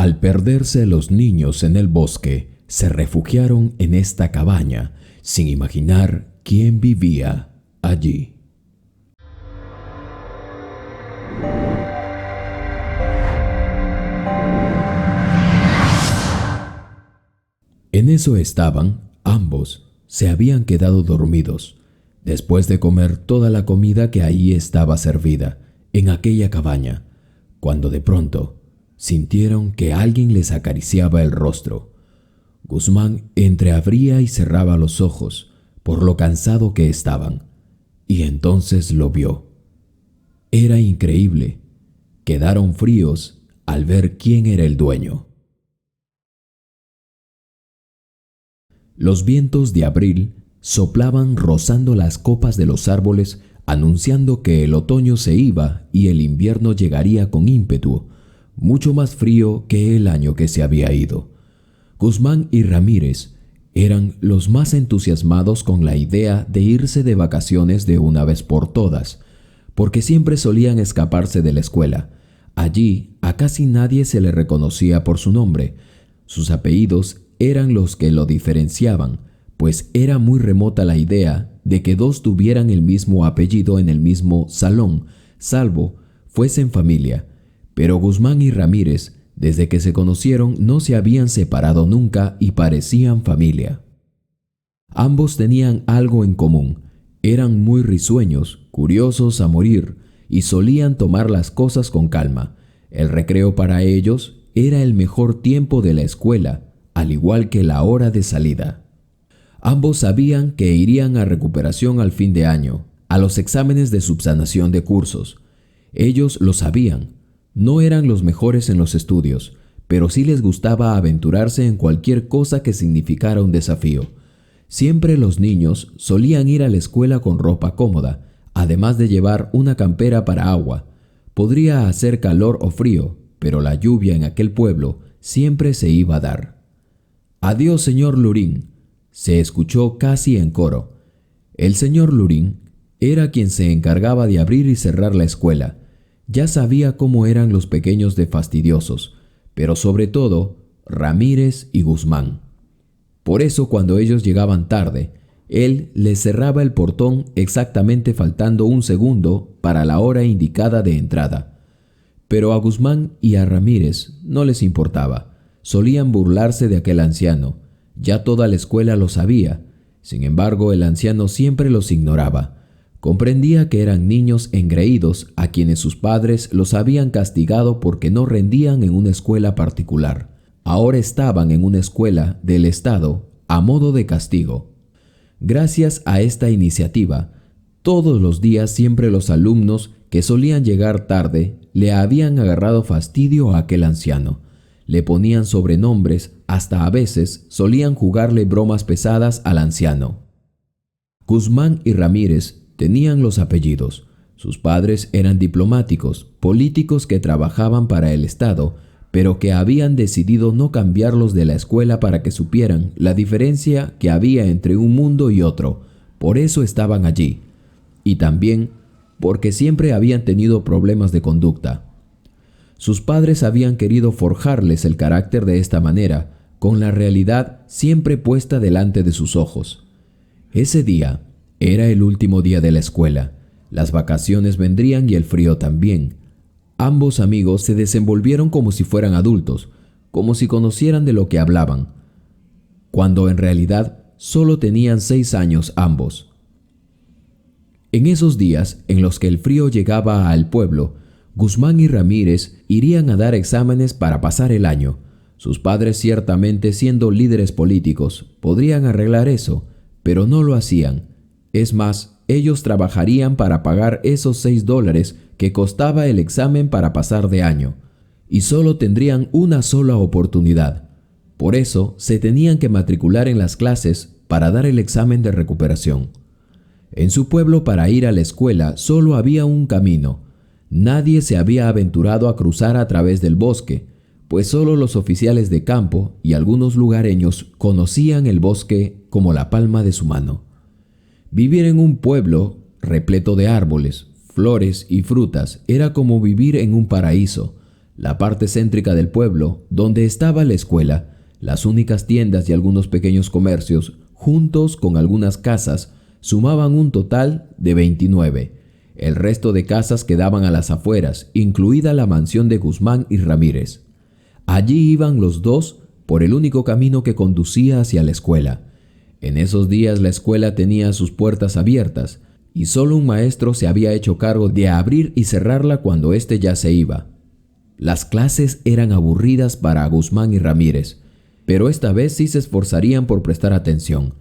Al perderse los niños en el bosque, se refugiaron en esta cabaña, sin imaginar quién vivía allí. En eso estaban, ambos se habían quedado dormidos, después de comer toda la comida que ahí estaba servida, en aquella cabaña, cuando de pronto sintieron que alguien les acariciaba el rostro. Guzmán entreabría y cerraba los ojos por lo cansado que estaban, y entonces lo vio. Era increíble. Quedaron fríos al ver quién era el dueño. Los vientos de abril soplaban rozando las copas de los árboles, anunciando que el otoño se iba y el invierno llegaría con ímpetu, mucho más frío que el año que se había ido. Guzmán y Ramírez eran los más entusiasmados con la idea de irse de vacaciones de una vez por todas, porque siempre solían escaparse de la escuela. Allí a casi nadie se le reconocía por su nombre. Sus apellidos eran los que lo diferenciaban, pues era muy remota la idea de que dos tuvieran el mismo apellido en el mismo salón, salvo fuesen familia. Pero Guzmán y Ramírez, desde que se conocieron, no se habían separado nunca y parecían familia. Ambos tenían algo en común. Eran muy risueños, curiosos a morir, y solían tomar las cosas con calma. El recreo para ellos era el mejor tiempo de la escuela, al igual que la hora de salida. Ambos sabían que irían a recuperación al fin de año, a los exámenes de subsanación de cursos. Ellos lo sabían. No eran los mejores en los estudios, pero sí les gustaba aventurarse en cualquier cosa que significara un desafío. Siempre los niños solían ir a la escuela con ropa cómoda, además de llevar una campera para agua. Podría hacer calor o frío, pero la lluvia en aquel pueblo siempre se iba a dar. «Adiós, señor Lurín», se escuchó casi en coro. El señor Lurín era quien se encargaba de abrir y cerrar la escuela. Ya sabía cómo eran los pequeños de fastidiosos, pero sobre todo Ramírez y Guzmán. Por eso cuando ellos llegaban tarde, él les cerraba el portón exactamente faltando un segundo para la hora indicada de entrada. Pero a Guzmán y a Ramírez no les importaba. Solían burlarse de aquel anciano. Ya toda la escuela lo sabía. Sin embargo, el anciano siempre los ignoraba. Comprendía que eran niños engreídos a quienes sus padres los habían castigado porque no rendían en una escuela particular. Ahora estaban en una escuela del Estado a modo de castigo. Gracias a esta iniciativa, todos los días siempre los alumnos que solían llegar tarde le habían agarrado fastidio a aquel anciano. Le ponían sobrenombres, hasta a veces solían jugarle bromas pesadas al anciano. Guzmán y Ramírez tenían los apellidos. Sus padres eran diplomáticos, políticos que trabajaban para el Estado, pero que habían decidido no cambiarlos de la escuela para que supieran la diferencia que había entre un mundo y otro. Por eso estaban allí. Y también porque siempre habían tenido problemas de conducta. Sus padres habían querido forjarles el carácter de esta manera, con la realidad siempre puesta delante de sus ojos. Ese día era el último día de la escuela. Las vacaciones vendrían y el frío también. Ambos amigos se desenvolvieron como si fueran adultos, como si conocieran de lo que hablaban, cuando en realidad solo tenían 6 años ambos. En esos días en los que el frío llegaba al pueblo, Guzmán y Ramírez irían a dar exámenes para pasar el año. Sus padres, ciertamente siendo líderes políticos, podrían arreglar eso, pero no lo hacían. Es más, ellos trabajarían para pagar esos $6 que costaba el examen para pasar de año, y solo tendrían una sola oportunidad. Por eso, se tenían que matricular en las clases para dar el examen de recuperación. En su pueblo, para ir a la escuela solo había un camino. Nadie se había aventurado a cruzar a través del bosque, pues solo los oficiales de campo y algunos lugareños conocían el bosque como la palma de su mano. Vivir en un pueblo repleto de árboles, flores y frutas era como vivir en un paraíso. La parte céntrica del pueblo, donde estaba la escuela, las únicas tiendas y algunos pequeños comercios, juntos con algunas casas, sumaban un total de 29. El resto de casas quedaban a las afueras, incluida la mansión de Guzmán y Ramírez. Allí iban los dos por el único camino que conducía hacia la escuela. En esos días la escuela tenía sus puertas abiertas y solo un maestro se había hecho cargo de abrir y cerrarla cuando éste ya se iba. Las clases eran aburridas para Guzmán y Ramírez, pero esta vez sí se esforzarían por prestar atención.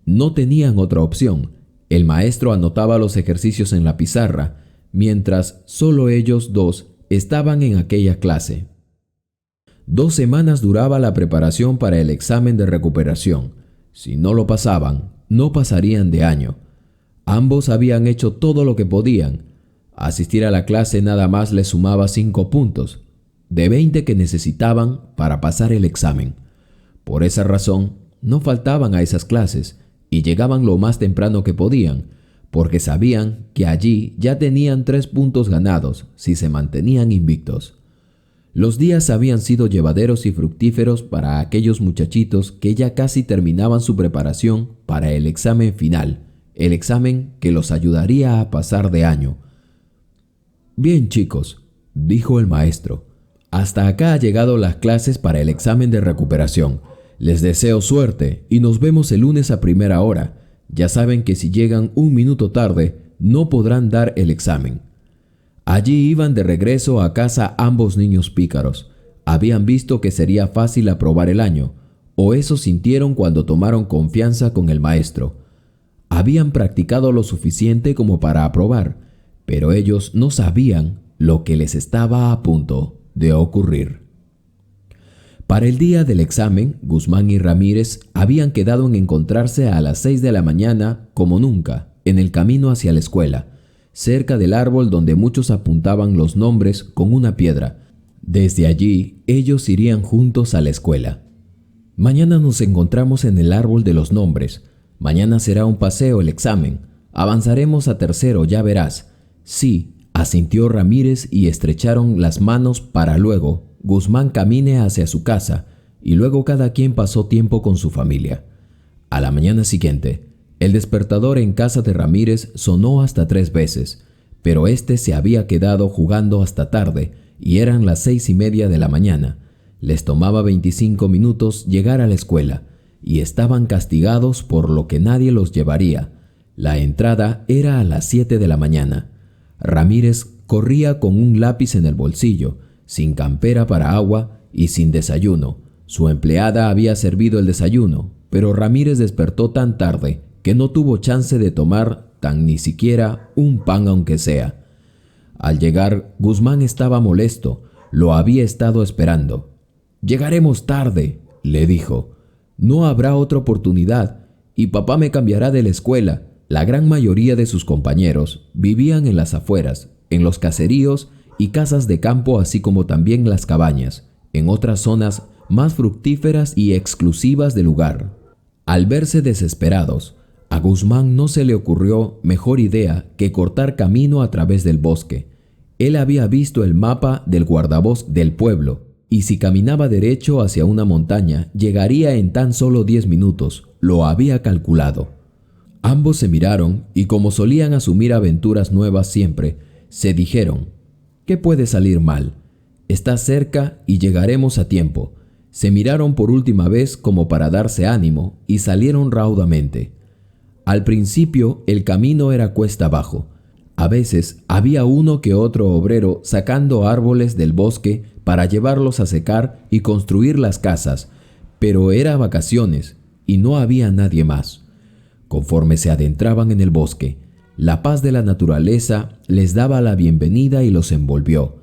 No tenían otra opción. El maestro anotaba los ejercicios en la pizarra, mientras solo ellos dos estaban en aquella clase. 2 semanas duraba la preparación para el examen de recuperación. Si no lo pasaban, no pasarían de año. Ambos habían hecho todo lo que podían. Asistir a la clase nada más les sumaba 5 puntos, de 20 que necesitaban para pasar el examen. Por esa razón, no faltaban a esas clases y llegaban lo más temprano que podían, porque sabían que allí ya tenían 3 puntos ganados si se mantenían invictos. Los días habían sido llevaderos y fructíferos para aquellos muchachitos que ya casi terminaban su preparación para el examen final, el examen que los ayudaría a pasar de año. «Bien, chicos», dijo el maestro, «hasta acá ha llegado las clases para el examen de recuperación. Les deseo suerte y nos vemos el lunes a primera hora. Ya saben que si llegan 1 minuto tarde, no podrán dar el examen». Allí iban de regreso a casa ambos niños pícaros. Habían visto que sería fácil aprobar el año, o eso sintieron cuando tomaron confianza con el maestro. Habían practicado lo suficiente como para aprobar, pero ellos no sabían lo que les estaba a punto de ocurrir. Para el día del examen, Guzmán y Ramírez habían quedado en encontrarse a las 6 de la mañana, como nunca, en el camino hacia la escuela, cerca del árbol donde muchos apuntaban los nombres con una piedra. Desde allí, ellos irían juntos a la escuela. «Mañana nos encontramos en el árbol de los nombres. Mañana será un paseo el examen. Avanzaremos a tercero, ya verás». «Sí», asintió Ramírez y estrecharon las manos para luego Guzmán camine hacia su casa y luego cada quien pasó tiempo con su familia. A la mañana siguiente, el despertador en casa de Ramírez sonó hasta 3 veces, pero este se había quedado jugando hasta tarde y eran las 6:30 de la mañana. Les tomaba 25 minutos llegar a la escuela y estaban castigados por lo que nadie los llevaría. La entrada era a las 7 de la mañana. Ramírez corría con un lápiz en el bolsillo, sin campera para agua y sin desayuno. Su empleada había servido el desayuno, pero Ramírez despertó tan tarde que no tuvo chance de tomar ni siquiera un pan aunque sea. Al llegar, Guzmán estaba molesto, lo había estado esperando. «Llegaremos tarde», le dijo. «No habrá otra oportunidad y papá me cambiará de la escuela». La gran mayoría de sus compañeros vivían en las afueras, en los caseríos y casas de campo, así como también las cabañas, en otras zonas más fructíferas y exclusivas del lugar. Al verse desesperados, a Guzmán no se le ocurrió mejor idea que cortar camino a través del bosque. Él había visto el mapa del guardabosque del pueblo y si caminaba derecho hacia una montaña llegaría en tan solo 10 minutos, lo había calculado. Ambos se miraron y como solían asumir aventuras nuevas siempre, se dijeron: «¿Qué puede salir mal? Está cerca y llegaremos a tiempo». Se miraron por última vez como para darse ánimo y salieron raudamente. Al principio el camino era cuesta abajo. A veces había uno que otro obrero sacando árboles del bosque para llevarlos a secar y construir las casas, pero era vacaciones y no había nadie más. Conforme se adentraban en el bosque, la paz de la naturaleza les daba la bienvenida y los envolvió.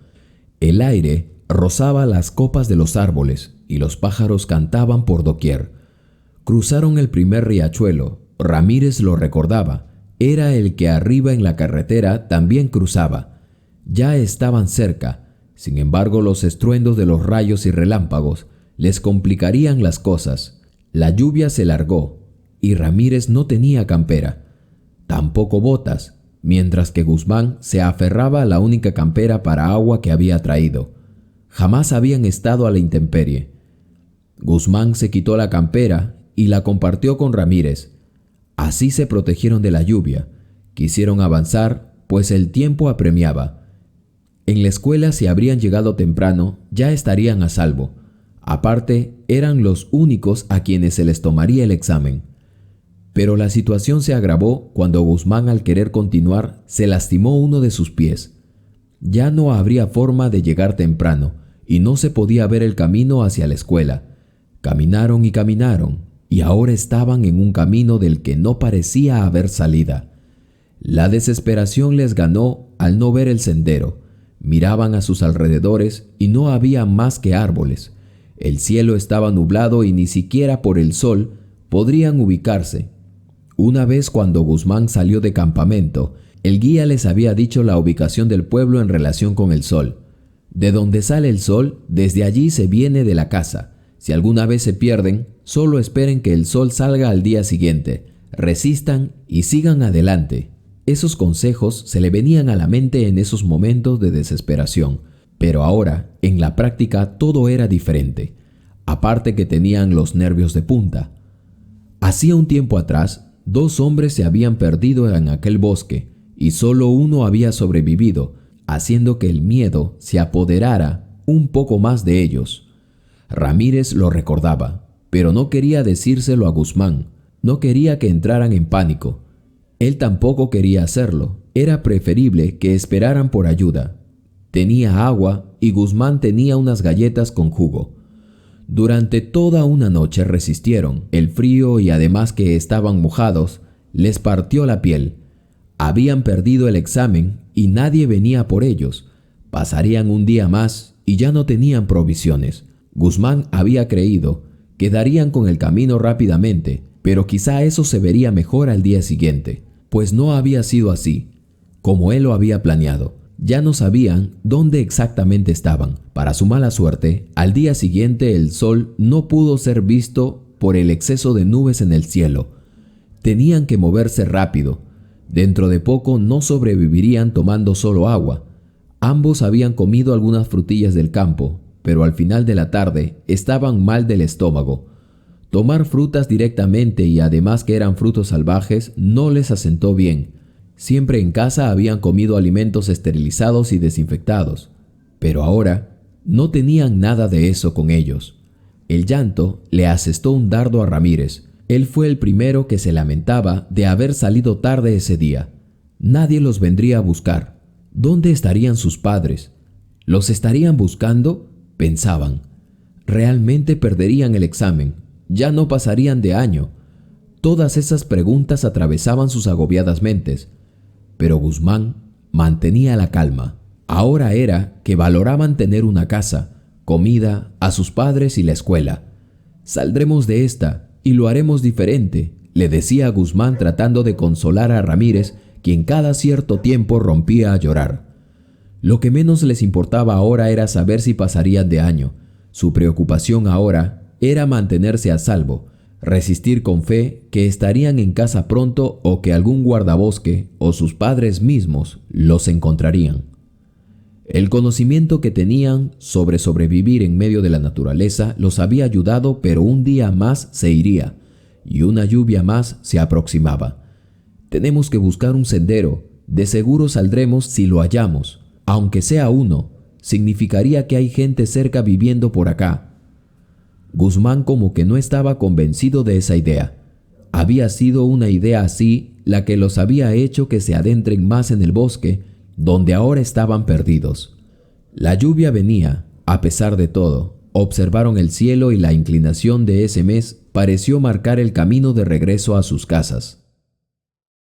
El aire rozaba las copas de los árboles y los pájaros cantaban por doquier. Cruzaron el primer riachuelo. Ramírez lo recordaba. Era el que arriba en la carretera también cruzaba. Ya estaban cerca. Sin embargo, los estruendos de los rayos y relámpagos les complicarían las cosas. La lluvia se largó y Ramírez no tenía campera, tampoco botas, mientras que Guzmán se aferraba a la única campera para agua que había traído. Jamás habían estado a la intemperie. Guzmán se quitó la campera y la compartió con Ramírez. Así se protegieron de la lluvia. Quisieron avanzar, pues el tiempo apremiaba. En la escuela, si habrían llegado temprano, ya estarían a salvo. Aparte, eran los únicos a quienes se les tomaría el examen. Pero la situación se agravó cuando Guzmán, al querer continuar, se lastimó uno de sus pies. Ya no habría forma de llegar temprano y no se podía ver el camino hacia la escuela. Caminaron y ahora estaban en un camino del que no parecía haber salida. La desesperación les ganó al no ver el sendero. Miraban a sus alrededores y no había más que árboles. El cielo estaba nublado y ni siquiera por el sol podrían ubicarse. Una vez, cuando Guzmán salió de campamento, el guía les había dicho la ubicación del pueblo en relación con el sol. De donde sale el sol, desde allí se viene de la casa. Si alguna vez se pierden, solo esperen que el sol salga al día siguiente. Resistan y sigan adelante. Esos consejos se le venían a la mente en esos momentos de desesperación, pero ahora, en la práctica, todo era diferente. Aparte que tenían los nervios de punta. Hacía un tiempo atrás, 2 hombres se habían perdido en aquel bosque y solo uno había sobrevivido, haciendo que el miedo se apoderara un poco más de ellos. Ramírez lo recordaba, pero no quería decírselo a Guzmán. No quería que entraran en pánico. Él tampoco quería hacerlo. Era preferible que esperaran por ayuda. Tenía agua y Guzmán tenía unas galletas con jugo. Durante toda una noche resistieron. El frío y además que estaban mojados, les partió la piel. Habían perdido el examen y nadie venía por ellos. Pasarían un día más y ya no tenían provisiones. Guzmán había creído que darían con el camino rápidamente, pero quizá eso se vería mejor al día siguiente, pues no había sido así, como él lo había planeado. Ya no sabían dónde exactamente estaban. Para su mala suerte, al día siguiente el sol no pudo ser visto por el exceso de nubes en el cielo. Tenían que moverse rápido. Dentro de poco no sobrevivirían tomando solo agua. Ambos habían comido algunas frutillas del campo, pero al final de la tarde estaban mal del estómago. Tomar frutas directamente y además que eran frutos salvajes no les asentó bien. Siempre en casa habían comido alimentos esterilizados y desinfectados, pero ahora no tenían nada de eso con ellos. El llanto le asestó un dardo a Ramírez. Él fue el primero que se lamentaba de haber salido tarde ese día. Nadie los vendría a buscar. ¿Dónde estarían sus padres? ¿Los estarían buscando? Pensaban. Realmente perderían el examen. Ya no pasarían de año. Todas esas preguntas atravesaban sus agobiadas mentes. Pero Guzmán mantenía la calma. Ahora era que valoraban tener una casa, comida, a sus padres y la escuela. Saldremos de esta y lo haremos diferente, le decía a Guzmán tratando de consolar a Ramírez, quien cada cierto tiempo rompía a llorar. Lo que menos les importaba ahora era saber si pasarían de año. Su preocupación ahora era mantenerse a salvo, resistir con fe que estarían en casa pronto o que algún guardabosque o sus padres mismos los encontrarían. El conocimiento que tenían sobre sobrevivir en medio de la naturaleza los había ayudado, pero un día más se iría y una lluvia más se aproximaba. Tenemos que buscar un sendero, de seguro saldremos si lo hallamos, aunque sea uno, significaría que hay gente cerca viviendo por acá. Guzmán como que no estaba convencido de esa idea. Había sido una idea así la que los había hecho que se adentren más en el bosque, donde ahora estaban perdidos. La lluvia venía, a pesar de todo. Observaron el cielo y la inclinación de ese mes pareció marcar el camino de regreso a sus casas.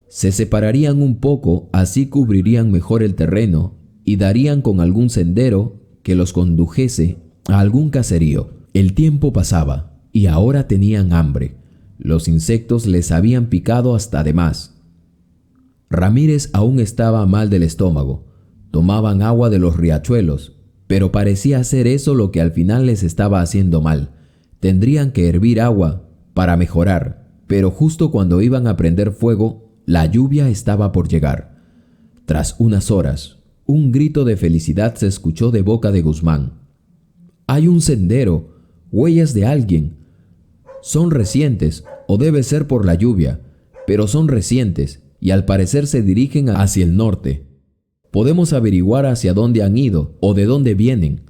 Se separarían un poco, así cubrirían mejor el terreno y darían con algún sendero que los condujese a algún caserío. El tiempo pasaba y ahora tenían hambre. Los insectos les habían picado hasta de más. Ramírez aún estaba mal del estómago. Tomaban agua de los riachuelos, pero parecía ser eso lo que al final les estaba haciendo mal. Tendrían que hervir agua para mejorar, pero justo cuando iban a prender fuego, la lluvia estaba por llegar. Tras unas horas, un grito de felicidad se escuchó de boca de Guzmán. «¡Hay un sendero! ¡Huellas de alguien! Son recientes, o debe ser por la lluvia, pero son recientes y al parecer se dirigen hacia el norte. Podemos averiguar hacia dónde han ido o de dónde vienen.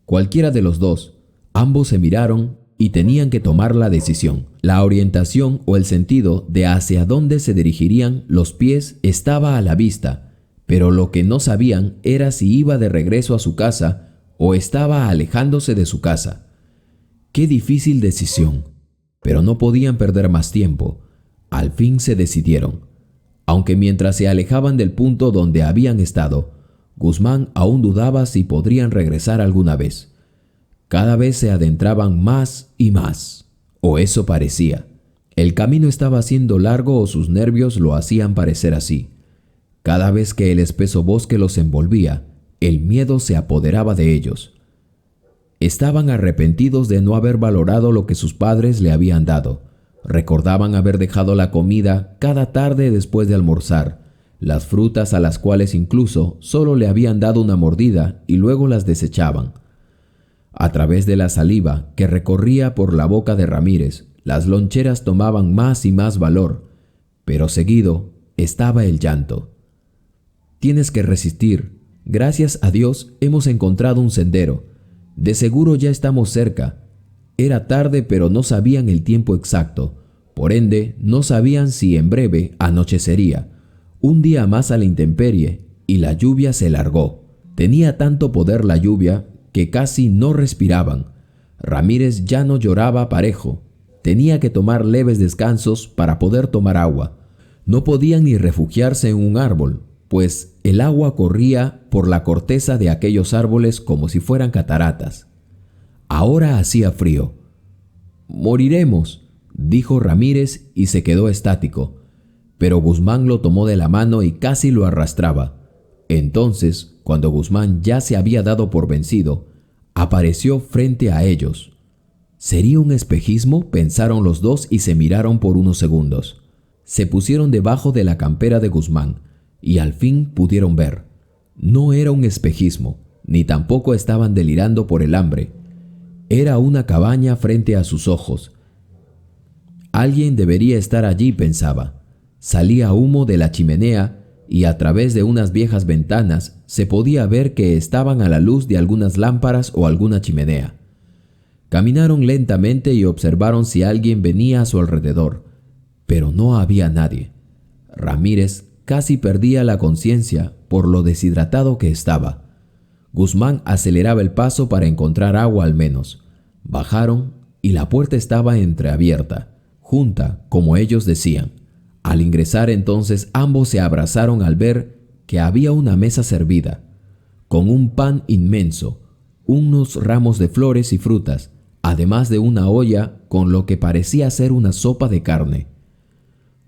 Cualquiera de los dos». Ambos se miraron y tenían que tomar la decisión. La orientación o el sentido de hacia dónde se dirigirían los pies estaba a la vista, pero lo que no sabían era si iba de regreso a su casa o estaba alejándose de su casa. ¡Qué difícil decisión! Pero no podían perder más tiempo. Al fin se decidieron. Aunque mientras se alejaban del punto donde habían estado, Guzmán aún dudaba si podrían regresar alguna vez. Cada vez se adentraban más y más, o eso parecía. El camino estaba siendo largo o sus nervios lo hacían parecer así. Cada vez que el espeso bosque los envolvía, el miedo se apoderaba de ellos. Estaban arrepentidos de no haber valorado lo que sus padres le habían dado. Recordaban haber dejado la comida cada tarde después de almorzar, las frutas a las cuales incluso solo le habían dado una mordida y luego las desechaban. A través de la saliva que recorría por la boca de Ramírez, las loncheras tomaban más y más valor, pero seguido estaba el llanto. «Tienes que resistir. Gracias a Dios hemos encontrado un sendero. De seguro ya estamos cerca». Era tarde, pero no sabían el tiempo exacto. Por ende, no sabían si en breve anochecería. Un día más a la intemperie, y la lluvia se largó. Tenía tanto poder la lluvia que casi no respiraban. Ramírez ya no lloraba parejo. Tenía que tomar leves descansos para poder tomar agua. No podían ni refugiarse en un árbol, pues el agua corría por la corteza de aquellos árboles como si fueran cataratas. Ahora hacía frío. «Moriremos», dijo Ramírez y se quedó estático. Pero Guzmán lo tomó de la mano y casi lo arrastraba. Entonces, cuando Guzmán ya se había dado por vencido, apareció frente a ellos. ¿Sería un espejismo?, pensaron los dos y se miraron por unos segundos. Se pusieron debajo de la campera de Guzmán y al fin pudieron ver. No era un espejismo, ni tampoco estaban delirando por el hambre. Era una cabaña frente a sus ojos. Alguien debería estar allí, pensaba. Salía humo de la chimenea y a través de unas viejas ventanas se podía ver que estaban a la luz de algunas lámparas o alguna chimenea. Caminaron lentamente y observaron si alguien venía a su alrededor, pero no había nadie. Ramírez casi perdía la conciencia por lo deshidratado que estaba. Guzmán aceleraba el paso para encontrar agua al menos. Bajaron y la puerta estaba entreabierta, junta, como ellos decían. Al ingresar entonces ambos se abrazaron al ver que había una mesa servida, con un pan inmenso, unos ramos de flores y frutas, además de una olla con lo que parecía ser una sopa de carne.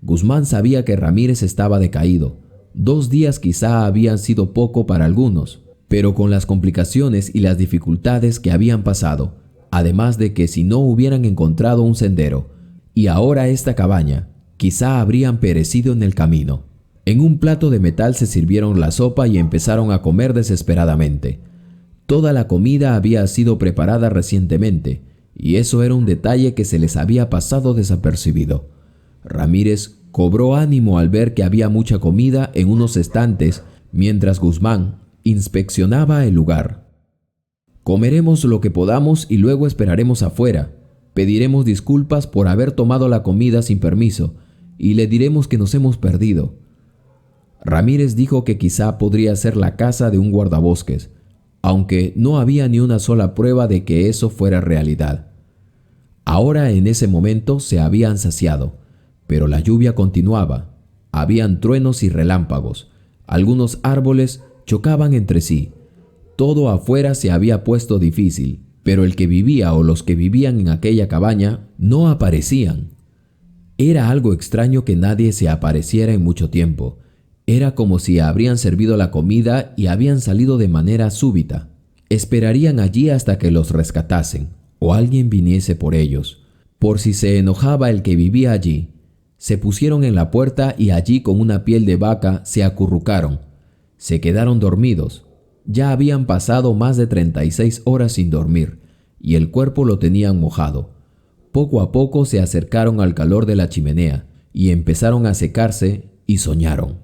Guzmán sabía que Ramírez estaba decaído. 2 días quizá habían sido poco para algunos, pero con las complicaciones y las dificultades que habían pasado, además de que si no hubieran encontrado un sendero y ahora esta cabaña, quizá habrían perecido en el camino. En un plato de metal se sirvieron la sopa y empezaron a comer desesperadamente. Toda la comida había sido preparada recientemente, y eso era un detalle que se les había pasado desapercibido. Ramírez cobró ánimo al ver que había mucha comida en unos estantes, mientras Guzmán inspeccionaba el lugar. «Comeremos lo que podamos y luego esperaremos afuera. Pediremos disculpas por haber tomado la comida sin permiso y le diremos que nos hemos perdido». Ramírez dijo que quizá podría ser la casa de un guardabosques, aunque no había ni una sola prueba de que eso fuera realidad. Ahora en ese momento se habían saciado, pero la lluvia continuaba. Habían truenos y relámpagos. Algunos árboles chocaban entre sí. Todo afuera se había puesto difícil, pero el que vivía o los que vivían en aquella cabaña no aparecían. Era algo extraño que nadie se apareciera en mucho tiempo. Era como si habrían servido la comida y habían salido de manera súbita. Esperarían allí hasta que los rescatasen o alguien viniese por ellos. Por si se enojaba el que vivía allí, se pusieron en la puerta y allí con una piel de vaca se acurrucaron. Se quedaron dormidos. Ya habían pasado más de 36 horas sin dormir y el cuerpo lo tenían mojado. Poco a poco se acercaron al calor de la chimenea y empezaron a secarse y soñaron.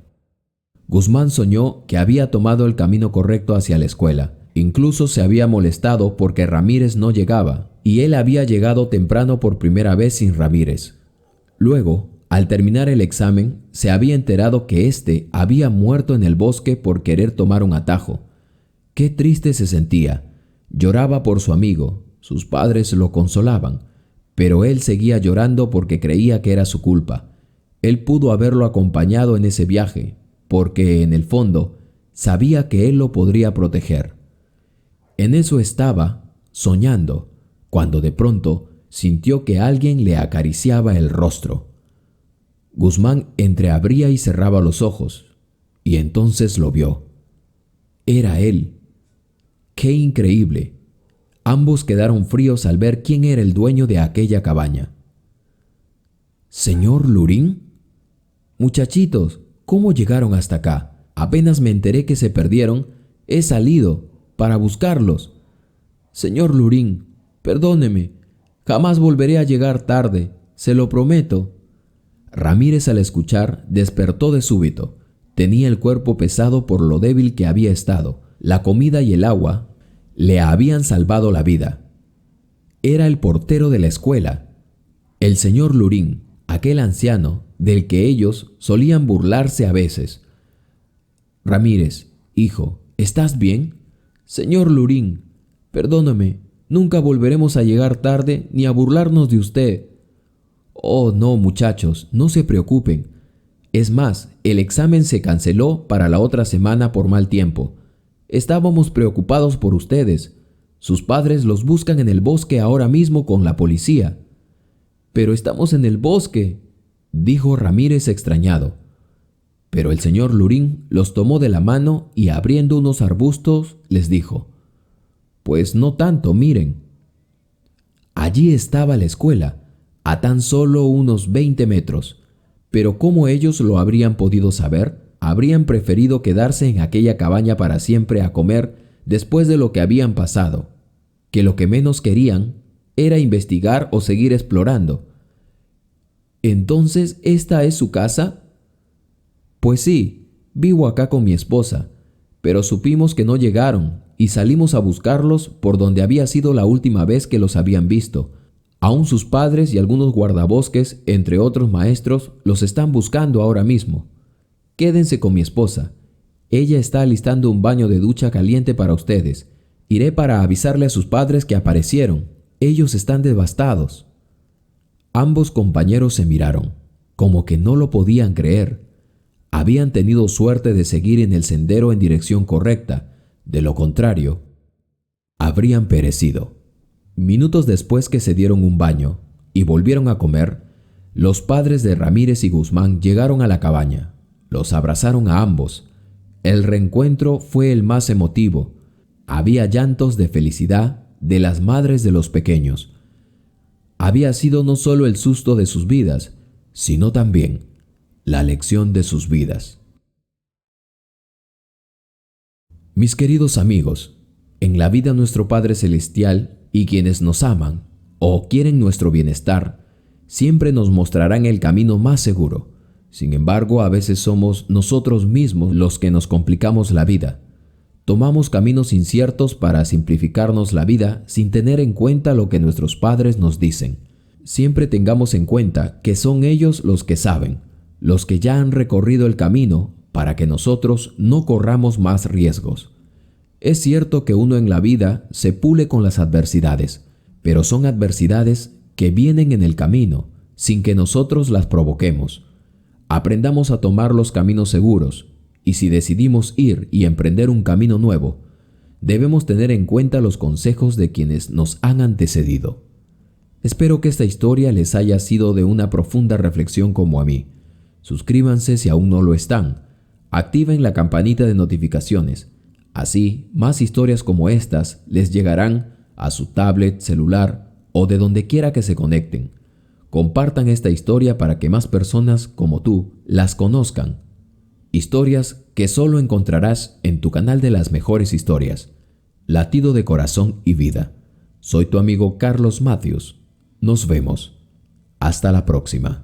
Guzmán soñó que había tomado el camino correcto hacia la escuela. Incluso se había molestado porque Ramírez no llegaba y él había llegado temprano por primera vez sin Ramírez. Luego, al terminar el examen, se había enterado que éste había muerto en el bosque por querer tomar un atajo. Qué triste se sentía. Lloraba por su amigo. Sus padres lo consolaban, pero él seguía llorando porque creía que era su culpa. Él pudo haberlo acompañado en ese viaje, porque en el fondo sabía que él lo podría proteger. En eso estaba, soñando, cuando de pronto sintió que alguien le acariciaba el rostro. Guzmán entreabría y cerraba los ojos, y entonces lo vio. Era él. ¡Qué increíble! Ambos quedaron fríos al ver quién era el dueño de aquella cabaña. ¿Señor Lurín? Muchachitos, ¿cómo llegaron hasta acá? Apenas me enteré que se perdieron, he salido para buscarlos. Señor Lurín, perdóneme, jamás volveré a llegar tarde, se lo prometo. Ramírez, al escuchar, despertó de súbito. Tenía el cuerpo pesado por lo débil que había estado. La comida y el agua le habían salvado la vida. Era el portero de la escuela, el señor Lurín, aquel anciano del que ellos solían burlarse a veces. Ramírez, hijo, ¿estás bien? Señor Lurín, perdóname, nunca volveremos a llegar tarde ni a burlarnos de usted. Oh, no, muchachos, no se preocupen. Es más, el examen se canceló para la otra semana por mal tiempo. Estábamos preocupados por ustedes. Sus padres los buscan en el bosque ahora mismo con la policía. Pero estamos en el bosque, dijo Ramírez extrañado. Pero el señor Lurín los tomó de la mano y abriendo unos arbustos les dijo: Pues no tanto, miren. Allí estaba la escuela, a tan solo unos 20 metros. Pero ¿cómo ellos lo habrían podido saber? Habrían preferido quedarse en aquella cabaña para siempre a comer después de lo que habían pasado, que lo que menos querían era investigar o seguir explorando. ¿Entonces esta es su casa? Pues sí, vivo acá con mi esposa, pero supimos que no llegaron y salimos a buscarlos por donde había sido la última vez que los habían visto. Aún sus padres y algunos guardabosques, entre otros maestros, los están buscando ahora mismo. Quédense con mi esposa. Ella está alistando un baño de ducha caliente para ustedes. Iré para avisarle a sus padres que aparecieron. Ellos están devastados. Ambos compañeros se miraron, como que no lo podían creer. Habían tenido suerte de seguir en el sendero en dirección correcta. De lo contrario, habrían perecido. Minutos después que se dieron un baño y volvieron a comer, los padres de Ramírez y Guzmán llegaron a la cabaña. Los abrazaron a ambos. El reencuentro fue el más emotivo. Había llantos de felicidad de las madres de los pequeños. Había sido no solo el susto de sus vidas, sino también la lección de sus vidas. Mis queridos amigos, en la vida nuestro Padre Celestial y quienes nos aman o quieren nuestro bienestar, siempre nos mostrarán el camino más seguro. Sin embargo, a veces somos nosotros mismos los que nos complicamos la vida. Tomamos caminos inciertos para simplificarnos la vida sin tener en cuenta lo que nuestros padres nos dicen. Siempre tengamos en cuenta que son ellos los que saben, los que ya han recorrido el camino para que nosotros no corramos más riesgos. Es cierto que uno en la vida se pule con las adversidades, pero son adversidades que vienen en el camino sin que nosotros las provoquemos. Aprendamos a tomar los caminos seguros, y si decidimos ir y emprender un camino nuevo, debemos tener en cuenta los consejos de quienes nos han antecedido. Espero que esta historia les haya sido de una profunda reflexión como a mí. Suscríbanse si aún no lo están. Activen la campanita de notificaciones. Así, más historias como estas les llegarán a su tablet, celular o de donde quiera que se conecten. Compartan esta historia para que más personas como tú las conozcan. Historias que solo encontrarás en tu canal de las mejores historias. Latido de corazón y vida. Soy tu amigo Carlos Matthews. Nos vemos. Hasta la próxima.